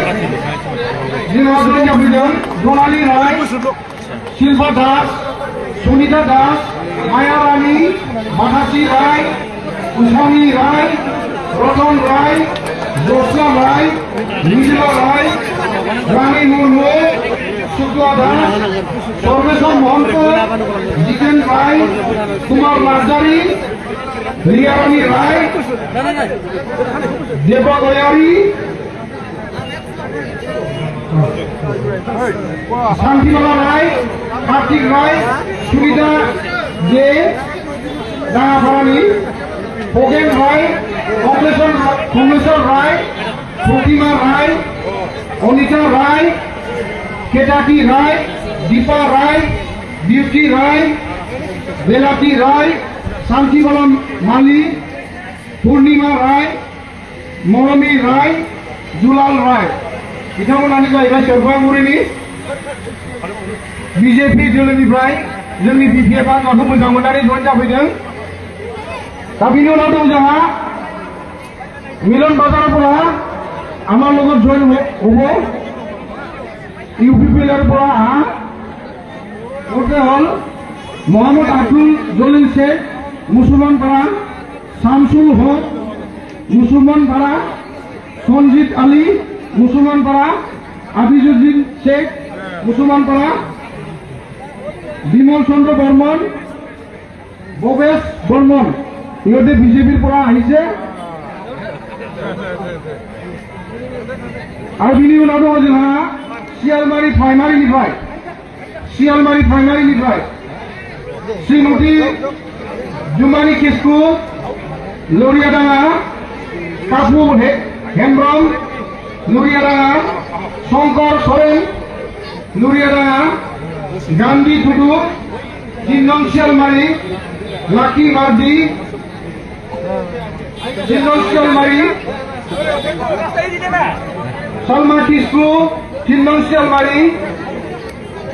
जोंहा जयन जाफैदों जनाली राय, शिल्पा दास, सुनीता दास, माया रानी, मानसी राय, उषानी राय, रतन राय, जोशना राय, निजिला राय, रानी मुर्मू, शुक्ला दास, सर्वेश्वर महंत, जितेन राय, कुमार नार्जारी, रियारानी राय, देवा गयारी, शांतिमाला राय, कार्तिक राय, सुनीता जे दांगापारानी, पोगेन राय, कमलेश्वर राय, प्रतिमा राय, अनिता राय, केटाकी राय, दीपा राय, ब्यूटी राय, बेलाती राय, शांतिमाला माली, पूर्णिमा राय, मरमी राय, जुलाल राय बिथांमोनानो जाहैबाय सेरफांगुरिनि बीजेपी दोलोनिफ्राय जोंनि बिपिएफआ गावखौ मोजां मोननानै जयन जाफैदों। दा बिनि उनाव दं जोंहा मिलन बाजारपरा आमार লগত जयन হ'ব ইউপিপিএলৰ ওতে হল মোহাম্মদ আব্দুল জলিল শেখ মুসলমান পাড়া, শামসুল হক মুসলমান পাড়া, সঞ্জিত আলী মুসলমান পাড়া, আবিজুদ্দিন শেখ মুসলমান পাড়া, বিমল চন্দ্র বর্মন, ভবেশ বর্মন ইহঁতে বিজেপিৰ পৰা আহিছে। আৰু বিনি উনাव दङ जोंहा শিয়ালমারি प्राइमारिनिफ्राय श्रीमती जुमानी किस्कु, लरियाडाङा कापु हेम्ब्रम, लरियाडाङा शंकर सरेन, लरियाडाङा गांधी टुडु, 3 नং শিয়ালমারি लाकी मार्डी, 3 नং শিয়ালমারি सलमा किस्कु, 3 नং শিয়ালমারি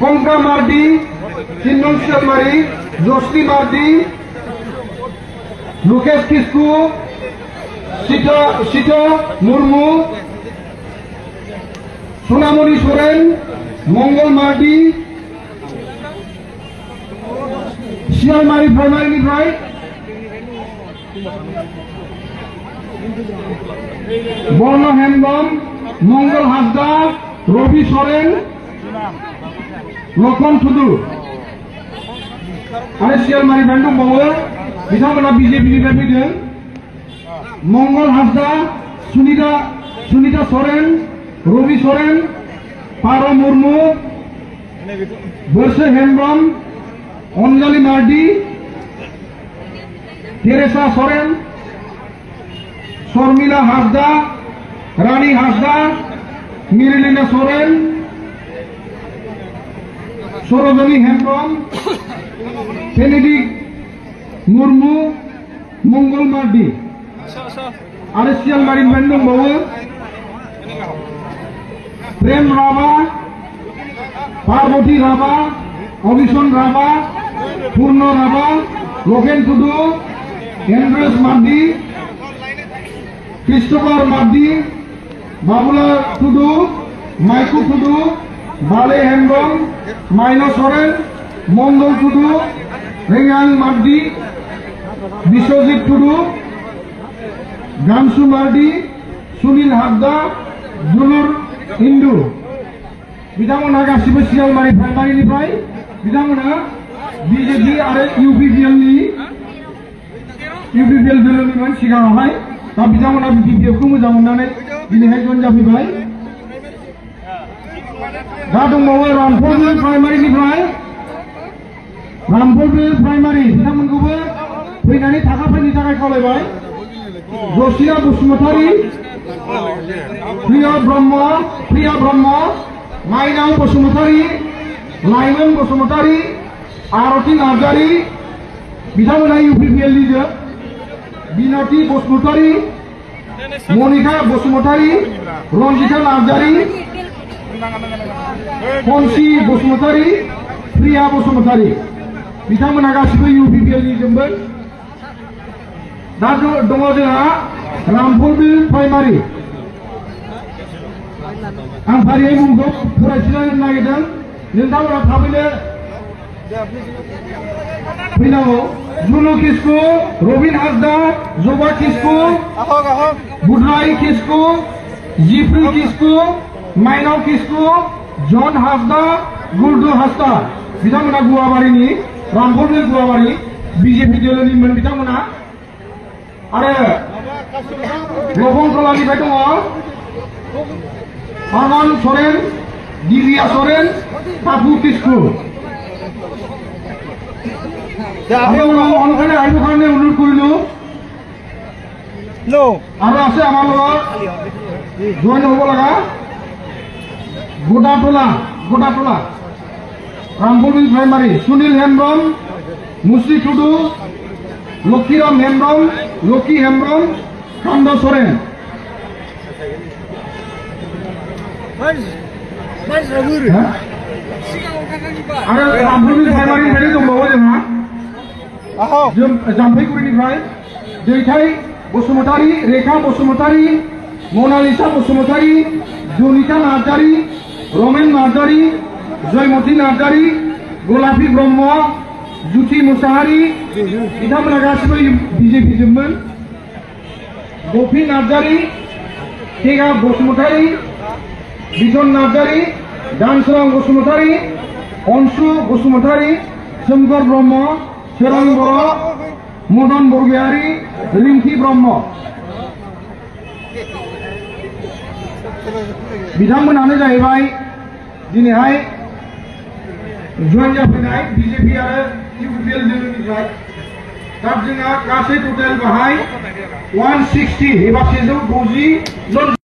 कंका मार्डी, 3 नং শিয়ালমারি जोशी मार्डी, लुकेश किस्कु, सीतो मुर्मू, सोनामणि सोरेन, मंगल मार्डी, শিয়ালমারি प्राइमारिनिफ्राय बर्ण हेम्ब्रम, मंगल हासदा, रवि सोरेन, लखन टुडु आरो শিয়ালমারিनिफ्राय दंबावो बिथांमोना बिजेपिनिफ्राय फैदों। मंगल हासदा, सुनीता सोरेन, रवि सोरेन, पारो मुर्मू, बोरसे हेम्ब्रम, अंजलि मार्डी, तेरेसा सोरेन, शर्मिला हासदा, रानी हासदा, मिरिलिना सोरेन, सरोजनी हेम्ब्रम, बेनेडिक्ट मुर्मू, मंगल मार्डी आरो শিয়ালমারিनिफ्राय दंबावो प्रेम राभा, पार्वती राभा, अभिषण राभा, पूर्ण राभा, लोकेन टुडु, एंड्रेस मार्डी, क्रिस्टोफर मार्डी, बाबुला टुडु, माइकु टुडु, बाले हेम्ब्रम, माइनो सोरेन, मंगल टुडु, रेंगाल मार्डी, विश्वजित टुडु, गांसु मार्डी, सुनील हासदा, दुलुर हिंदू बिथांमोना गासिबो শিয়ালমারি प्राइमारिनिफ्राय बिथांमोना बीजेपी आरो इउपिपिएल दोलोनिफ्राय सिगाङावहाय दा बिथांमोना बिपिएफखौ मोजां मोननानै दिनैहाय जयन जाफैबाय। दा दंबावो रामफलबिल प्राइमारि बिथांमोनखौबो फैनानै थाखाफैनो थाखाय खावलायबाय। जसिया बसुमतारी, प्रिया ब्रह्म, माइनाव बसुमतारी, लाइमोन बसुमतारी, आरती नार्जारी बिथांमोना इउपिपिएलनिजों, बिनाती बसुमतारी, मनिका बसुमतारी, रंजिता नार्जारी, कनसि बसुमतारी, प्रिया बसुमतारी बिथांमोना गासिबो इउपिपिएलनिजोंबो। दा दङ जोंहा रामफलबिल प्राइमारि आं फारियै मुंखौ फरायथिनो नागिरदों नोंथांमोना थाबैनो फैनांगौ जुनु किस्कु रबिन हासदा जबा किस्कु बुधराय किस्कु जिफ्रि किस्कु माइनाव किस्कु जन हासदा गुरदु हासदा बिथांमोना गुवाबारिनि रामफलनि गुवाबारि बीजेपी दलनिमोन बिथांमोना आरो लबंतलानिफ्राय दङ पारमान सरेन दिलिया सरेन पापु किस्कु আমি অনখানে আহিব কাৰণে অনুৰোধ কৰিলো আৰু আছে আমাৰ লগত জইন হ'ব লগা গোটাটোলা ৰামপুৰ প্ৰাইমাৰী সুনীল হেমব্ৰম মুচি টুডু লক্ষীৰাম হেমব্ৰম লক্ষী হেমব্ৰম কান্দ সরেন आरो रामपुरनि प्राइमारिनिफ्राय दंबावो जोंहा जाम्फैगुरिनिफ्राय दैथाय बसुमतारी रेखा बसुमतारी मनालिसा बसुमतारी जनिता नार्जारी रमेन नार्जारी जयमती नार्जारी गलापी ब्रह्म जुथि मुसाहारि बिथांमोना गासिबो बीजेपी जोंमोन गफि नार्जारी टेगा बसुमतारी बिजन नार्जारी दानसोरां बसुमतारी अनसु बसुमतारी सोमखोर ब्रह्म सोरां बर' मदन बरगयारी रिंकी ब्रह्म बिथांमोनानो जाहैबाय दिनैहाय जयन जाफैनाय बीजेपी आरो इउपिएल दोलोनिफ्राय दा जोंहा गासै टटेल बाहाय 160 एबा 160 जन